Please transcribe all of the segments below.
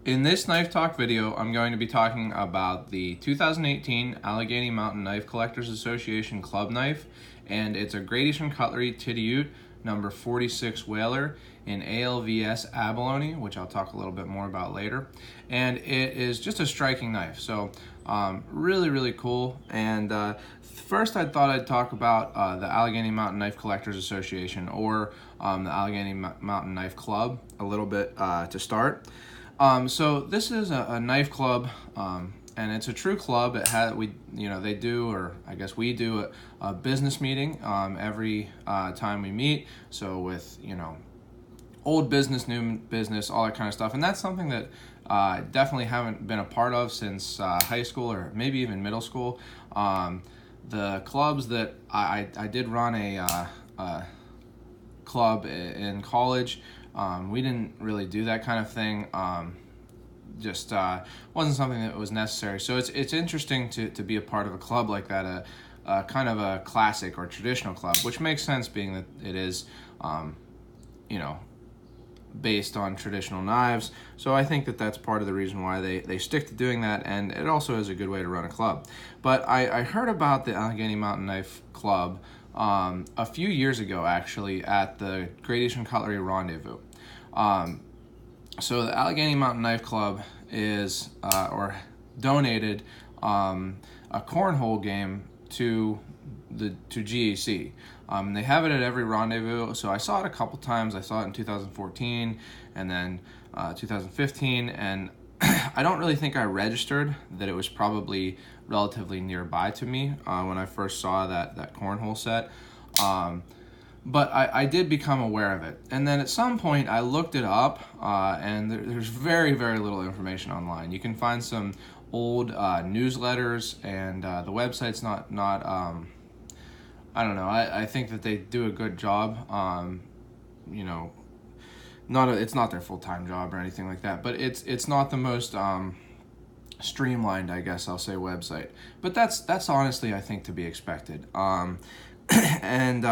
In this Knife Talk video, I'm going to be talking about the 2018 Allegheny Mountain Knife Collectors Association Club Knife, and it's a Grade Eastern Cutlery Titty number 46 Whaler in ALVS Abalone, which I'll talk a little bit more about later. And it is just a striking knife, so really cool. And first I thought I'd talk about the Allegheny Mountain Knife Collectors Association, or the Allegheny Mountain Knife Club, a little bit to start. So this is a knife club, and it's a true club. It had they do, or I guess we do a business meeting every time we meet. So with old business, new business, all that kind of stuff, and that's something that I definitely haven't been a part of since high school or maybe even middle school. The clubs that I did run a club in college. We didn't really do that kind of thing. Just wasn't something that was necessary. So it's interesting to be a part of a club like that, a kind of a classic or traditional club, which makes sense being that it is, based on traditional knives. So I think that that's part of the reason why they stick to doing that, and it also is a good way to run a club. But I heard about the Allegheny Mountain Knife Club a few years ago, actually, at the Grade Eastern Cutlery Rendezvous. So the Allegheny Mountain Knife Club is, or donated a cornhole game to GEC. They have it at every rendezvous, so I saw it a couple times. I saw it in 2014 and then 2015, and I don't really think I registered that it was probably relatively nearby to me when I first saw that cornhole set. But I did become aware of it. And then at some point I looked it up, and there's very little information online. You can find some old newsletters, and the website's not I don't know. I think that they do a good job. It's not their full-time job or anything like that, but it's not the most streamlined, I guess I'll say, website. But that's honestly, I think, to be expected. And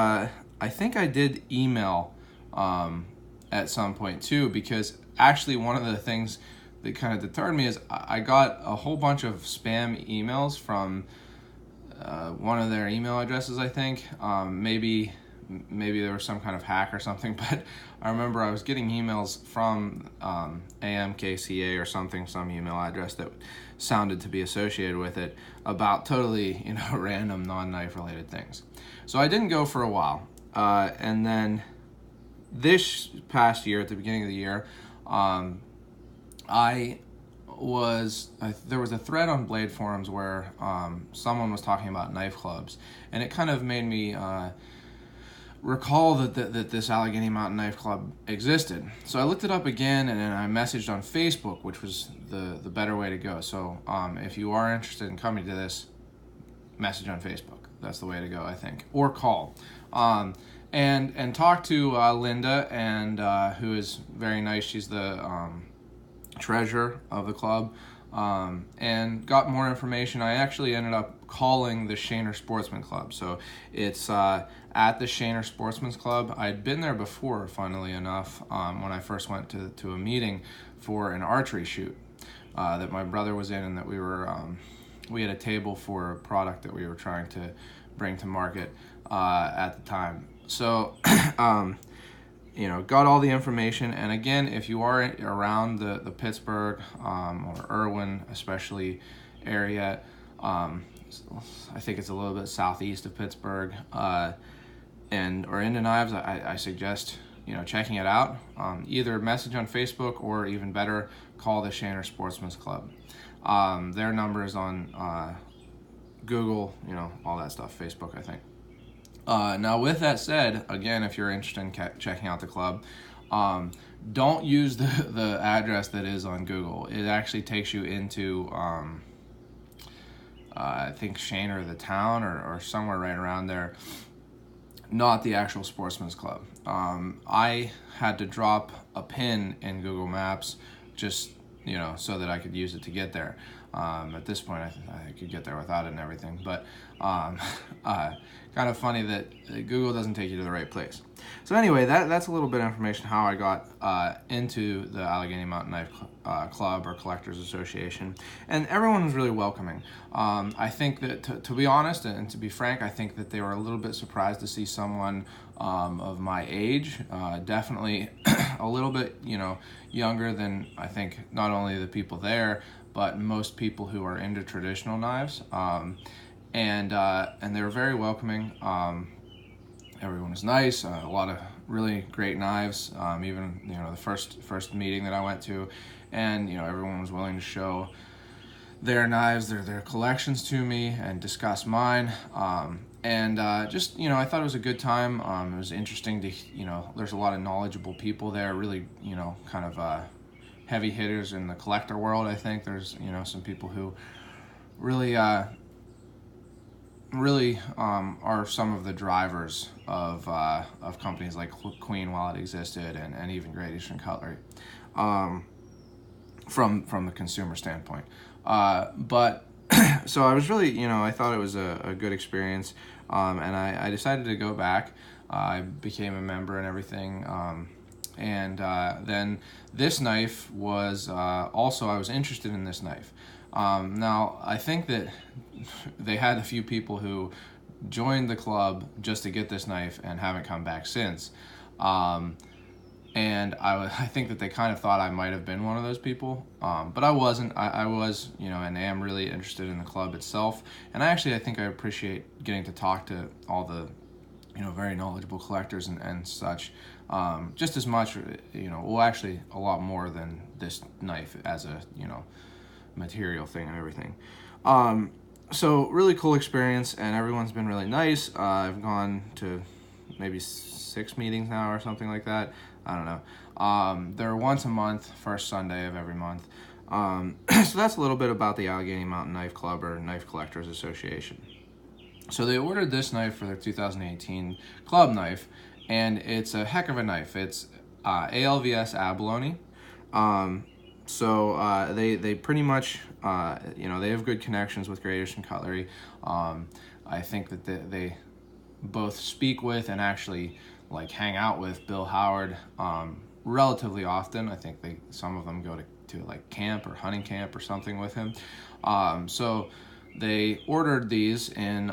I think I did email at some point too, because actually one of the things that kind of deterred me is I got a whole bunch of spam emails from one of their email addresses, I think. Maybe there was some kind of hack or something, but I remember I was getting emails from AMKCA or something, some email address that sounded to be associated with it, about totally random non-knife related things. So I didn't go for a while, and then this past year, at the beginning of the year, there was a thread on Blade forums where someone was talking about knife clubs, and it kind of made me recall that this Allegheny Mountain Knife Club existed. So I looked it up again, and then I messaged on Facebook, which was the better way to go. So if you are interested in coming to this, message on Facebook. That's the way to go, I think, or call. And talk to Linda, and who is very nice. She's the treasurer of the club, and got more information. I actually ended up calling the Shaner Sportsman Club. So it's at the Shaner Sportsman's Club. I'd been there before, funnily enough, when I first went to a meeting for an archery shoot that my brother was in, and that we had a table for a product that we were trying to bring to market at the time. So got all the information. And again, if you are around the Pittsburgh or Irwin especially area, I think it's a little bit southeast of Pittsburgh, or into knives, I suggest checking it out. Either message on Facebook, or even better, call the Shaner Sportsman's Club. Their number is on Google, all that stuff, Facebook, I think. Now, with that said, again, if you're interested in checking out the club, don't use the address that is on Google. It actually takes you into, I think, Shaner, the town, or somewhere right around there, not the actual Sportsman's Club. I had to drop a pin in Google Maps just, so that I could use it to get there. At this point, I could get there without it and everything, but kind of funny that Google doesn't take you to the right place. So anyway, that's a little bit of information how I got into the Allegheny Mountain Knife Club or Collectors Association, and everyone was really welcoming. I think that, to be honest and to be frank, I think that they were a little bit surprised to see someone of my age, definitely a little bit, younger than I think not only the people there, but most people who are into traditional knives. And they were very welcoming. Everyone was nice. A lot of really great knives. Even the first meeting that I went to, and everyone was willing to show their knives, their collections to me, and discuss mine. Just I thought it was a good time. It was interesting to there's a lot of knowledgeable people there. Really kind of heavy hitters in the collector world. I think there's some people who really are some of the drivers of companies like Queen while it existed, and even Great Eastern Cutlery, from the consumer standpoint. But so I was really I thought it was a good experience, and I decided to go back. I became a member and everything. Then this knife was also, I was interested in this knife. Now, I think that they had a few people who joined the club just to get this knife and haven't come back since. And I think that they kind of thought I might have been one of those people, but I wasn't. I was, and am really interested in the club itself. And I think I appreciate getting to talk to all the very knowledgeable collectors and such, just as much, well, actually a lot more than this knife as a, material thing and everything. So really cool experience, and everyone's been really nice. I've gone to maybe 6 meetings now or something like that. I don't know. They're once a month, first Sunday of every month. So that's a little bit about the Allegheny Mountain Knife Club or Knife Collectors Association. So they ordered this knife for their 2018 club knife, and it's a heck of a knife. It's ALVS Abalone. So they pretty much, they have good connections with Great Eastern Cutlery. I think that they both speak with and actually hang out with Bill Howard relatively often. I think some of them go to camp or hunting camp or something with him. So they ordered these in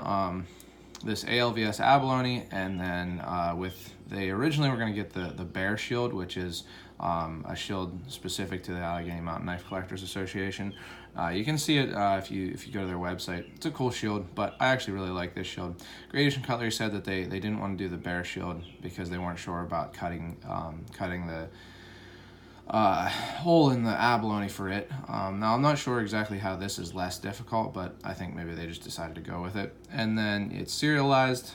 this ALVS Abalone, and then they originally were going to get the Bear Shield, which is a shield specific to the Allegheny Mountain Knife Collectors Association. You can see it if you go to their website. It's a cool shield, but I actually really like this shield. Great Eastern Cutlery said that they didn't want to do the Bear Shield because they weren't sure about cutting the hole in the abalone for it. Now I'm not sure exactly how this is less difficult, but I think maybe they just decided to go with it. And then it's serialized.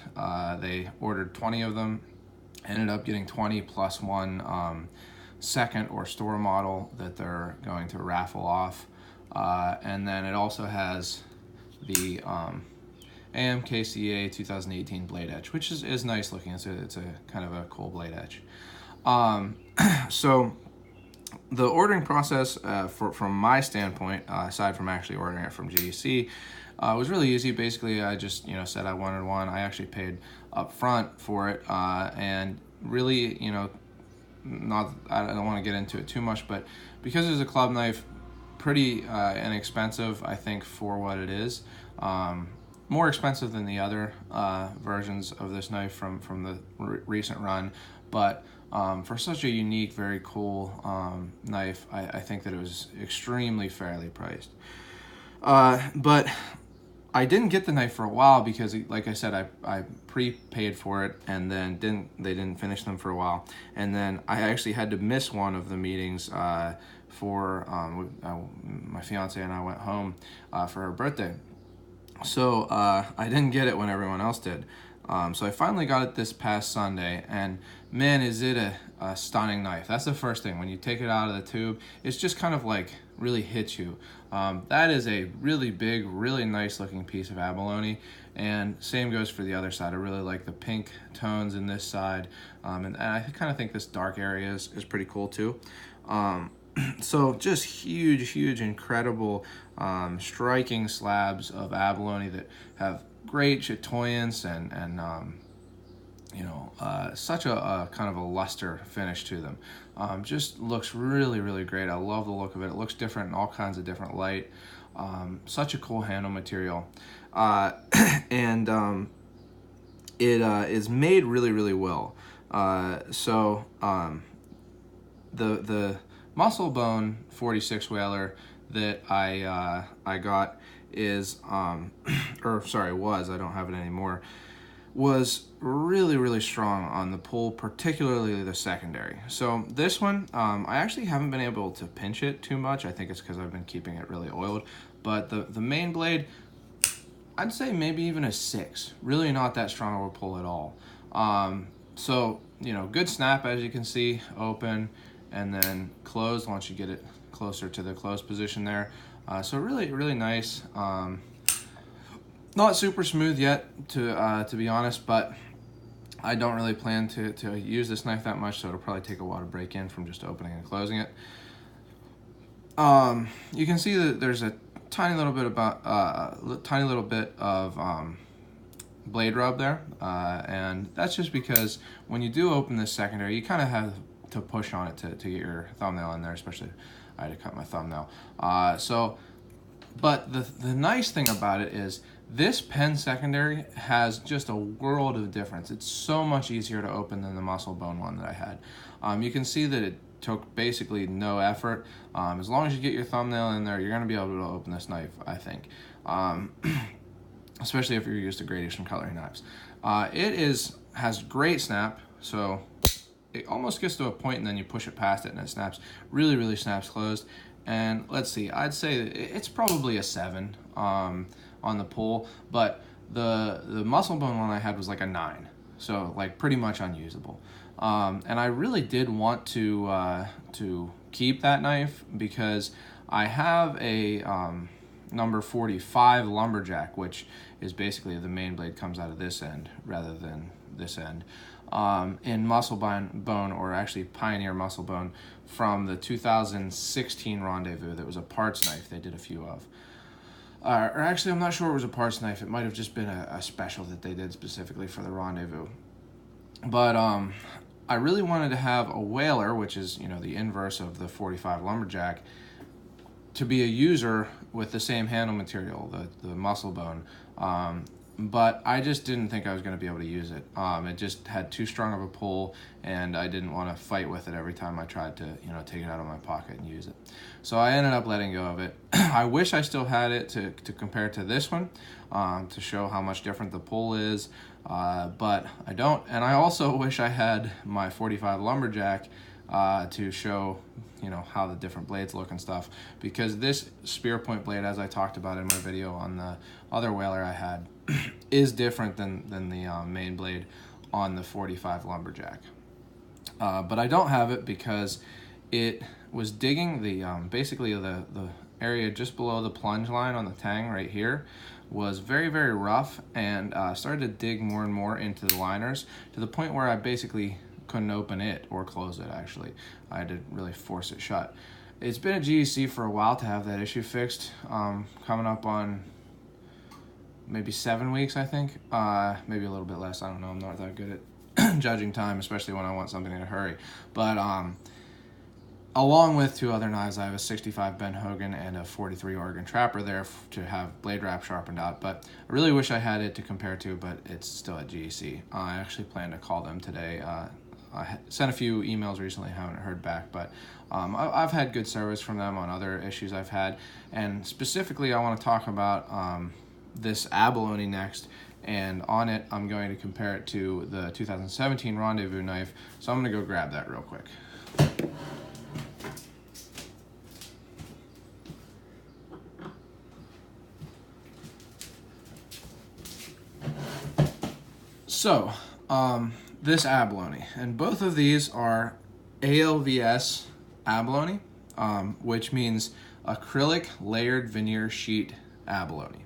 They ordered 20 of them, ended up getting 20 plus one second or store model that they're going to raffle off. And then it also has the AMKCA 2018 blade edge, which is nice looking. It's a kind of a cool blade edge. So the ordering process from my standpoint, aside from actually ordering it from GEC, was really easy. Basically, I just said I wanted one. I actually paid up front for it, and really I don't want to get into it too much, but because it's a club knife, pretty inexpensive, I think, for what it is. More expensive than the other versions of this knife from the recent run, but for such a unique, very cool knife, I think that it was extremely fairly priced. But I didn't get the knife for a while because, like I said, I prepaid for it, and then they didn't finish them for a while, and then I actually had to miss one of the meetings for my fiance and I went home for her birthday, so I didn't get it when everyone else did. So I finally got it this past Sunday, and man, is it a stunning knife. That's the first thing. When you take it out of the tube, it's just kind of really hits you. That is a really big, really nice looking piece of abalone, and same goes for the other side. I really like the pink tones in this side, and I kind of think this dark area is pretty cool too. So just huge, incredible, striking slabs of abalone that have great chatoyance and such a kind of a luster finish to them. Just looks really great. I love the look of it. It looks different in all kinds of different light. Such a cool handle material. And it is made really well. The muscle bone 46 whaler that I got is was, I don't have it anymore, was really strong on the pull, particularly the secondary. So this one, I actually haven't been able to pinch it too much. I think it's because I've been keeping it really oiled. But the main blade, I'd say maybe even a 6. Really not that strong of a pull at all. So, good snap, as you can see, open, and then close once you get it closer to the close position there. So really nice. Not super smooth yet, to be honest, but I don't really plan to use this knife that much, so it'll probably take a while to break in from just opening and closing it. You can see that there's a tiny little bit of blade rub there, and that's just because when you do open this secondary, you kind of have to push on it to get your thumbnail in there, especially I had to cut my thumbnail. But the nice thing about it is this pen secondary has just a world of difference. It's so much easier to open than the muscle bone one that I had. You can see that it took basically no effort. As long as you get your thumbnail in there, you're going to be able to open this knife, I think. Especially if you're used to Great Eastern cutlery knives. It has great snap, so it almost gets to a point and then you push it past it and it snaps, really snaps closed. And let's see, I'd say it's probably a 7 on the pull, but the muscle bone one I had was like a 9, so like pretty much unusable. And I really did want to keep that knife because I have a number 45 lumberjack, which is basically the main blade comes out of this end rather than this end, in muscle bone, or actually Pioneer muscle bone, from the 2016 Rendezvous. That was a parts knife they did a few of. Or actually, I'm not sure it was a parts knife. It might have just been a special that they did specifically for the Rendezvous. But I really wanted to have a whaler, which is the inverse of the 45 lumberjack, to be a user with the same handle material, the muscle bone. But I just didn't think I was going to be able to use it. It just had too strong of a pull, and I didn't want to fight with it every time I tried to, take it out of my pocket and use it. So I ended up letting go of it. I wish I still had it to compare to this one, to show how much different the pull is, but I don't. And I also wish I had my 45 lumberjack to show, how the different blades look and stuff, because this spear point blade, as I talked about in my video on the other whaler I had, is different than the main blade on the 45 lumberjack. But I don't have it because it was digging basically the area just below the plunge line on the tang right here was very rough, and started to dig more and more into the liners to the point where I basically couldn't open it or close it. Actually, I had to really force it shut. It's been at GEC for a while to have that issue fixed, coming up on maybe 7 weeks, I think, maybe a little bit less. I don't know, I'm not that good at judging time, especially when I want something in a hurry. But along with 2 other knives, I have a 65 Ben Hogan and a 43 Oregon Trapper there to have blade wrap sharpened out. But I really wish I had it to compare to, but it's still at GEC. I actually plan to call them today. I sent a few emails recently, haven't heard back, but I've had good service from them on other issues I've had. And specifically, I want to talk about this Abalone next, and on it, I'm going to compare it to the 2017 Rendezvous knife. So I'm going to go grab that real quick. So, this abalone, and both of these are ALVS abalone, which means acrylic layered veneer sheet abalone.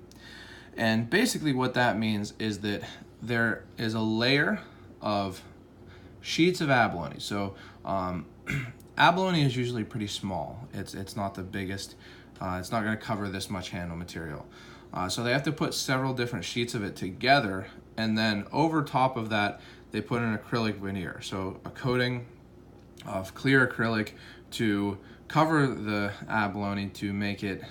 And basically what that means is that there is a layer of sheets of abalone. So Abalone is usually pretty small. It's not the biggest. It's not going to cover this much handle material. So they have to put several different sheets of it together, and then over top of that, they put an acrylic veneer. So a coating of clear acrylic to cover the abalone to make it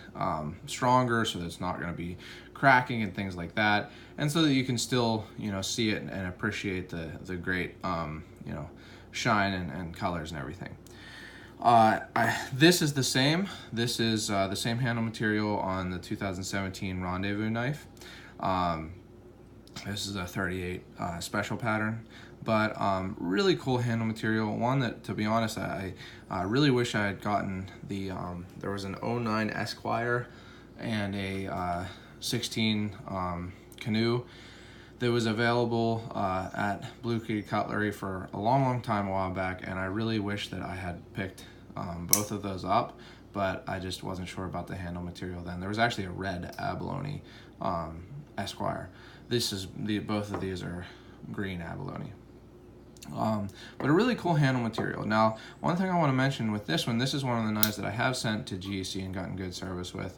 stronger, so that it's not going to be cracking and things like that, and so that you can still see it and appreciate the great shine and colors and everything. This is the same. This is the same handle material on the 2017 Rendezvous knife. This is a 38 special pattern, but really cool handle material. One that, to be honest, I really wish I had gotten the, there was an 09 Esquire and a 16 Canoe that was available at Blue Creek Cutlery for a long time a while back, and I really wish that I had picked both of those up, but I just wasn't sure about the handle material then. There was actually a red Abalone Esquire. Both of these are green Abalone. But a really cool handle material. Now, one thing I want to mention with this one, this is one of the knives that I have sent to GEC and gotten good service with.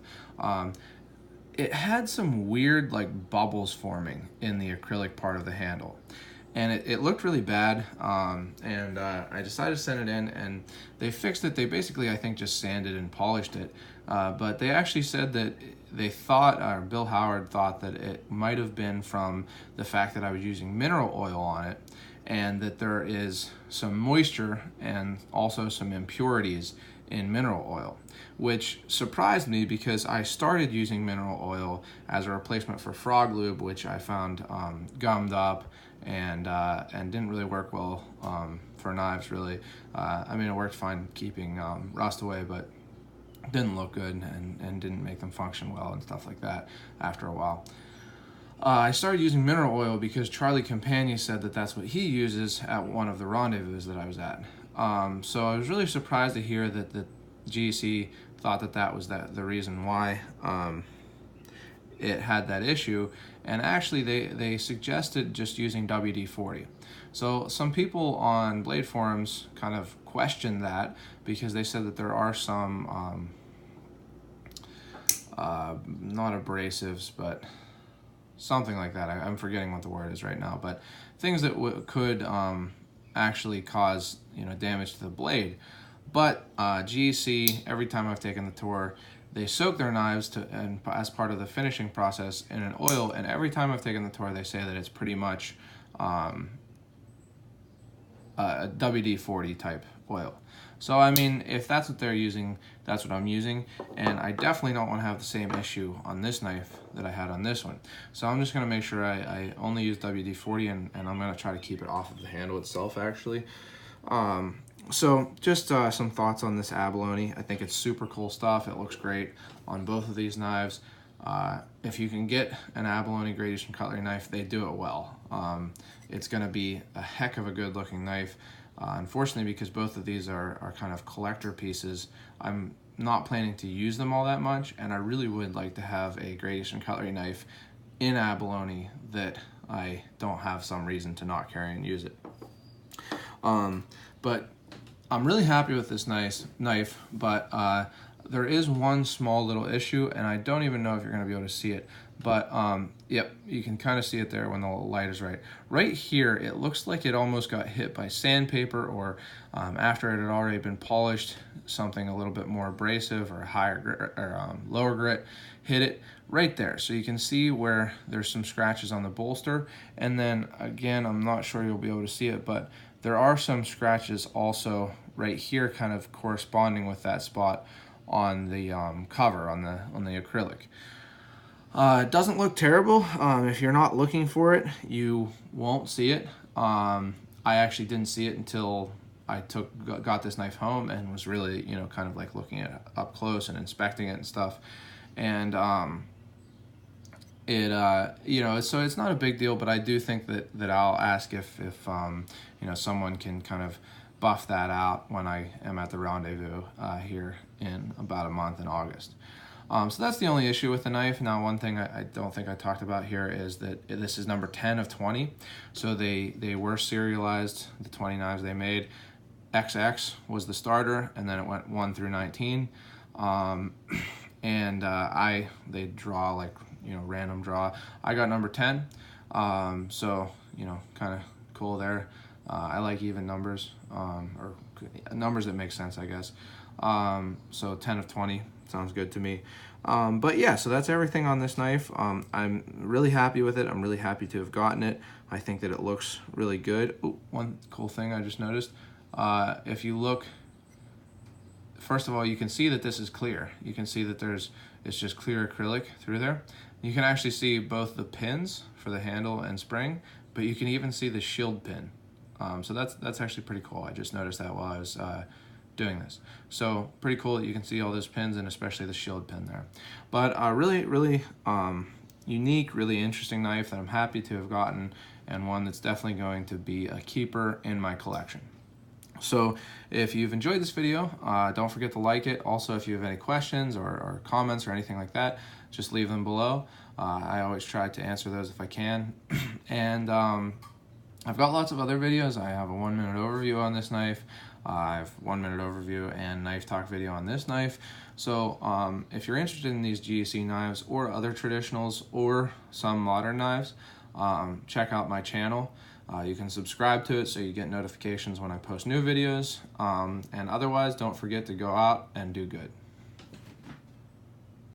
It had some weird bubbles forming in the acrylic part of the handle, and it looked really bad, and I decided to send it in, and they fixed it. They basically, I think, just sanded and polished it, but they actually said that they thought, or Bill Howard thought, that it might have been from the fact that I was using mineral oil on it, and that there is some moisture and also some impurities in mineral oil, which surprised me because I started using mineral oil as a replacement for frog lube, which I found gummed up and didn't really work well for knives, really. I mean, it worked fine keeping rust away, but didn't look good and didn't make them function well and stuff like that after a while. I started using mineral oil because Charlie Campagna said that that's what he uses at one of the rendezvous that I was at. So I was really surprised to hear that the GEC thought that was the reason why it had that issue, and actually they suggested just using WD-40. So some people on blade forums kind of questioned that because they said that there are some not abrasives, but something like that. I'm forgetting what the word is right now, but things that could actually cause damage to the blade. But GEC, every time I've taken the tour, they soak their knives as part of the finishing process in an oil, and every time I've taken the tour, they say that it's pretty much a WD-40 type oil. So I mean, if that's what they're using, that's what I'm using, and I definitely don't want to have the same issue on this knife that I had on this one. So I'm just going to make sure I only use WD-40, and I'm going to try to keep it off of the handle itself, actually. So just some thoughts on this abalone. I think it's super cool stuff. It looks great on both of these knives. If you can get an abalone Great Eastern Cutlery knife, they do it well. It's going to be a heck of a good looking knife. Unfortunately, because both of these are kind of collector pieces, I'm not planning to use them all that much, and I really would like to have a Great Eastern Cutlery knife in abalone that I don't have some reason to not carry and use it. But I'm really happy with this knife, but there is one small little issue, and I don't even know if you're going to be able to see it, but yep, you can kind of see it there when the light is right. Right here, it looks like it almost got hit by sandpaper, or after it had already been polished, something a little bit more abrasive or higher or lower grit hit it right there. So you can see where there's some scratches on the bolster, and then again, I'm not sure you'll be able to see it, but there are some scratches also right here, kind of corresponding with that spot on the cover, on the acrylic. It doesn't look terrible. If you're not looking for it, you won't see it. I actually didn't see it until I got this knife home and was really, kind of like looking at it up close and inspecting it and stuff. And so it's not a big deal, but I do think that I'll ask if someone can kind of buff that out when I am at the rendezvous here in about a month in August. So that's the only issue with the knife. Now, one thing I don't think I talked about here is that this is number 10 of 20. So they were serialized, the 20 knives they made. XX was the starter, and then it went 1 through 19. And they draw like, random draw. I got number 10, so kind of cool there. I like even numbers, or numbers that make sense, I guess. So 10 of 20 sounds good to me. But yeah, so that's everything on this knife. I'm really happy with it. I'm really happy to have gotten it. I think that it looks really good. Ooh, one cool thing I just noticed, if you look, first of all, you can see that this is clear. You can see that it's just clear acrylic through there. You can actually see both the pins for the handle and spring, but you can even see the shield pin. So that's actually pretty cool. I just noticed that while I was doing this. So pretty cool that you can see all those pins, and especially the shield pin there. But really unique, really interesting knife that I'm happy to have gotten, and one that's definitely going to be a keeper in my collection. So if you've enjoyed this video, don't forget to like it. Also, if you have any questions or comments or anything like that, just leave them below. I always try to answer those if I can. And I've got lots of other videos. I have a 1-minute overview on this knife. I have 1-minute overview and knife talk video on this knife. So if you're interested in these GEC knives or other traditionals or some modern knives, check out my channel. You can subscribe to it so you get notifications when I post new videos. And otherwise, don't forget to go out and do good.